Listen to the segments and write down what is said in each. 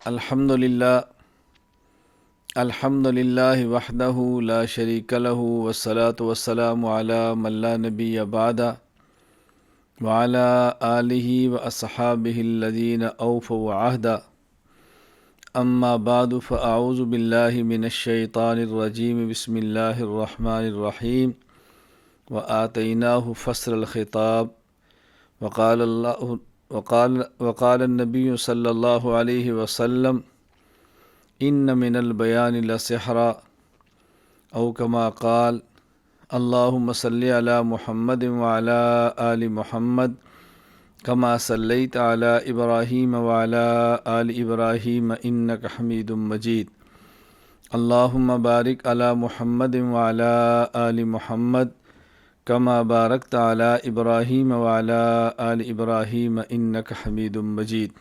الحمد للہ وحدہ لا شریک لہ والصلاة والسلام علی من لا نبی بعدہ وعلی آلہ واصحابہ الذین اوفوا عہدہ اما بعد فاعوذ باللہ من الشیطان الرجیم بسم اللہ الرحمن الرحیم وآتیناہ فصل الخطاب وقال النبی صلی اللہ علیہ وسلم ان من البیان لسحرا او کما قال اللہم صلی علی محمد وعلی آل محمد کما صلیت علی ابراہیم وعلی آل ابراہیم انک حمید مجید اللہم بارک علی محمد وعلی آل محمد کما بارکت علی ابراہیم وعلی آل ابراہیم انک حمید مجید۔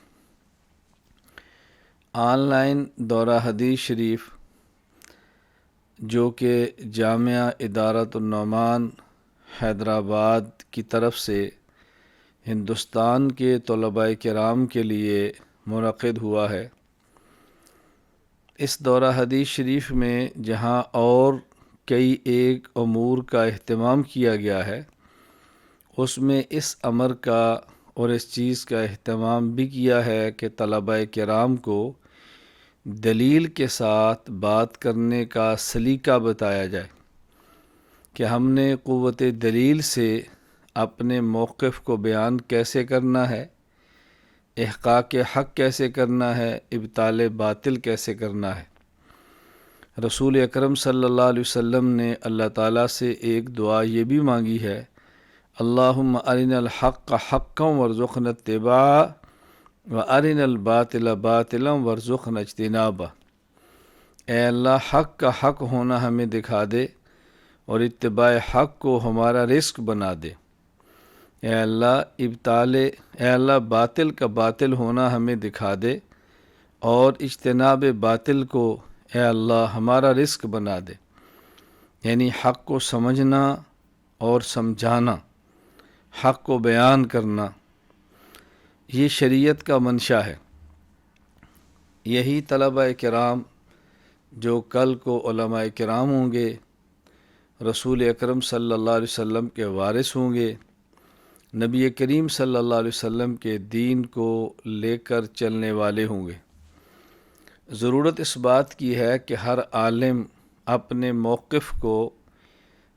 آن لائن دورہ حدیث شریف جو کہ جامعہ ادارۃ النعمان حیدرآباد کی طرف سے ہندوستان کے طلباء کرام کے لیے منعقد ہوا ہے، اس دورہ حدیث شریف میں جہاں اور کئی ایک امور کا اہتمام کیا گیا ہے، اس میں اس امر کا اور اس چیز کا اہتمام بھی کیا ہے کہ طلباء کرام کو دلیل کے ساتھ بات کرنے کا سلیقہ بتایا جائے کہ ہم نے قوت دلیل سے اپنے موقف کو بیان کیسے کرنا ہے، احقاق حق کیسے کرنا ہے، ابطال باطل کیسے کرنا ہے۔ رسول اکرم صلی اللہ علیہ وسلم نے اللہ تعالیٰ سے ایک دعا یہ بھی مانگی ہے، اللہم ارنا الحق حقا وارزقنا اتباعہ وارنا الباطل باطلا وارزقنا اجتنابہ۔ اے اللہ، حق کا حق ہونا ہمیں دکھا دے اور اتباع حق کو ہمارا رزق بنا دے۔ اے اللہ باطل کا باطل ہونا ہمیں دکھا دے اور اجتناب باطل کو اے اللہ ہمارا رزق بنا دے، یعنی حق کو سمجھنا اور سمجھانا، حق کو بیان کرنا، یہ شریعت کا منشا ہے۔ یہی طلباء کرام جو کل کو علماء کرام ہوں گے، رسول اکرم صلی اللہ علیہ وسلم کے وارث ہوں گے، نبی کریم صلی اللہ علیہ وسلم کے دین کو لے کر چلنے والے ہوں گے۔ ضرورت اس بات کی ہے کہ ہر عالم اپنے موقف کو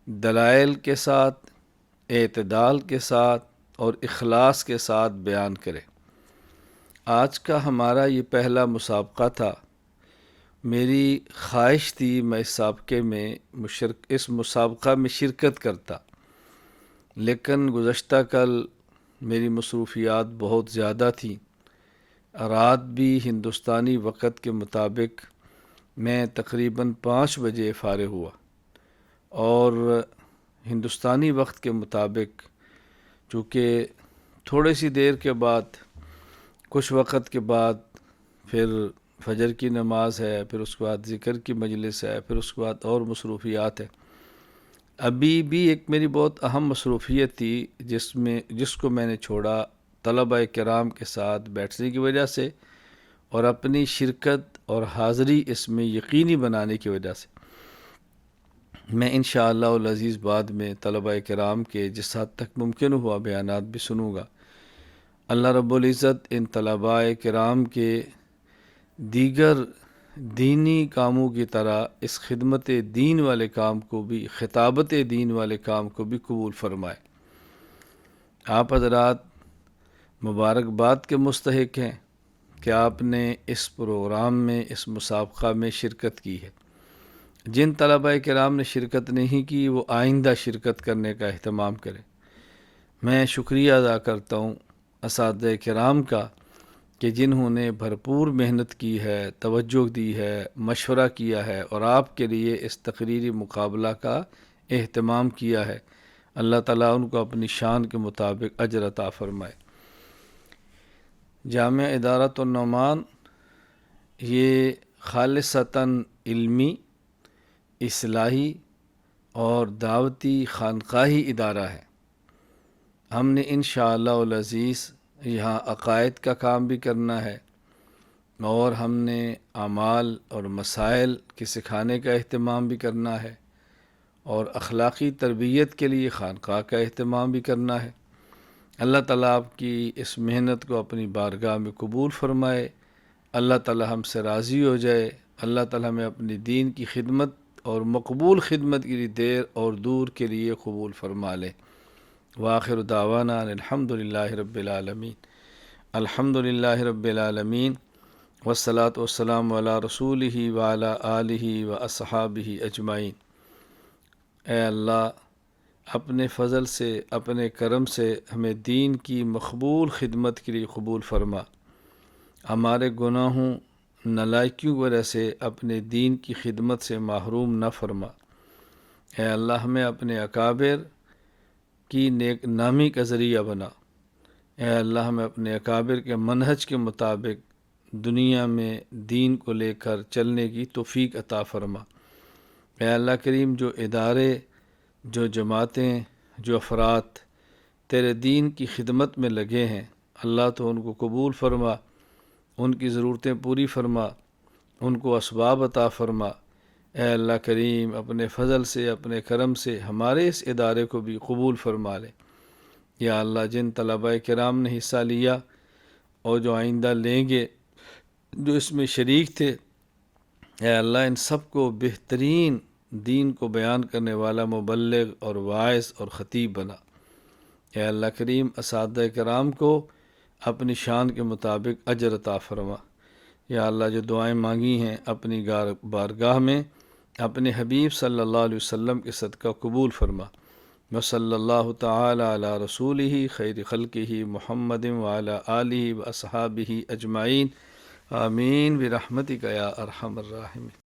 دلائل کے ساتھ، اعتدال کے ساتھ اور اخلاص کے ساتھ بیان کرے۔ آج کا ہمارا یہ پہلا مسابقہ تھا۔ میری خواہش تھی میں اس مسابقہ میں شرکت کرتا، لیکن گزشتہ کل میری مصروفیات بہت زیادہ تھیں۔ رات بھی ہندوستانی وقت کے مطابق میں تقریباً 5 بجے فارغ ہوا، اور ہندوستانی وقت کے مطابق چونکہ تھوڑی سی دیر کے بعد، کچھ وقت کے بعد پھر فجر کی نماز ہے، پھر اس کے بعد ذکر کی مجلس ہے، پھر اس کے بعد اور مصروفیات ہے۔ ابھی بھی ایک میری بہت اہم مصروفیت تھی جس کو میں نے چھوڑا طلباء کرام کے ساتھ بیٹھنے کی وجہ سے اور اپنی شرکت اور حاضری اس میں یقینی بنانے کی وجہ سے۔ میں انشاءاللہ العزیز بعد میں طلباء کرام کے جس حد تک ممکن ہوا بیانات بھی سنوں گا۔ اللہ رب العزت ان طلباء کرام کے دیگر دینی کاموں کی طرح اس خدمت دین والے کام کو بھی، خطابت دین والے کام کو بھی قبول فرمائے۔ آپ حضرات مبارکباد کے مستحق ہیں کہ آپ نے اس پروگرام میں، اس مسابقہ میں شرکت کی ہے۔ جن طلباء کرام نے شرکت نہیں کی وہ آئندہ شرکت کرنے کا اہتمام کریں۔ میں شکریہ ادا کرتا ہوں اساتذہ کرام کا کہ جنہوں نے بھرپور محنت کی ہے، توجہ دی ہے، مشورہ کیا ہے اور آپ کے لیے اس تقریری مقابلہ کا اہتمام کیا ہے۔ اللہ تعالیٰ ان کو اپنی شان کے مطابق اجر عطا فرمائے۔ جامعہ ادارۃ النعمان یہ خالصتاً علمی، اصلاحی اور دعوتی خانقاہی ادارہ ہے۔ ہم نے انشاءاللہ العزیز یہاں عقائد کا کام بھی کرنا ہے، اور ہم نے اعمال اور مسائل کے سکھانے کا اہتمام بھی کرنا ہے، اور اخلاقی تربیت کے لیے خانقاہ کا اہتمام بھی کرنا ہے۔ اللہ تعالیٰ آپ کی اس محنت کو اپنی بارگاہ میں قبول فرمائے، اللہ تعالیٰ ہم سے راضی ہو جائے، اللہ تعالیٰ ہمیں اپنی دین کی خدمت اور مقبول خدمت کے لیے دیر اور دور کے لیے قبول فرما لے۔ وآخر دعوانا ان الحمد للہ رب العالمین۔ الحمد للہ رب العالمین، والصلاة والسلام علی رسولہ وعلی آلہ واصحابہ اجمعین۔ اے اللہ، اپنے فضل سے، اپنے کرم سے ہمیں دین کی مقبول خدمت کے لیے قبول فرما، ہمارے گناہوں نالائکیوں کی وجہ سے اپنے دین کی خدمت سے محروم نہ فرما۔ اے اللہ، ہمیں اپنے اکابر کی نیک نامی کا ذریعہ بنا۔ اے اللہ، ہمیں اپنے اکابر کے منہج کے مطابق دنیا میں دین کو لے کر چلنے کی توفیق عطا فرما۔ اے اللہ کریم، جو ادارے، جو جماعتیں، جو افراد تیرے دین کی خدمت میں لگے ہیں، اللہ تو ان کو قبول فرما، ان کی ضرورتیں پوری فرما، ان کو اسباب عطا فرما۔ اے اللہ کریم، اپنے فضل سے، اپنے کرم سے ہمارے اس ادارے کو بھی قبول فرما لے۔ یا اللہ، جن طلباء کرام نے حصہ لیا اور جو آئندہ لیں گے، جو اس میں شریک تھے، اے اللہ ان سب کو بہترین دین کو بیان کرنے والا مبلغ اور واعظ اور خطیب بنا۔ اے اللہ کریم، اساتذہ کرام کو اپنی شان کے مطابق اجر عطا فرما۔ یا اللہ، جو دعائیں مانگی ہیں اپنی بارگاہ میں اپنے حبیب صلی اللہ علیہ وسلم کے صدقہ قبول فرما۔ وصلی اللہ تعالی علی رسولہ خیر خلقہ محمد وعلی آلہ واصحابہ اجمعین، آمین برحمتک یا ارحم الراحمین۔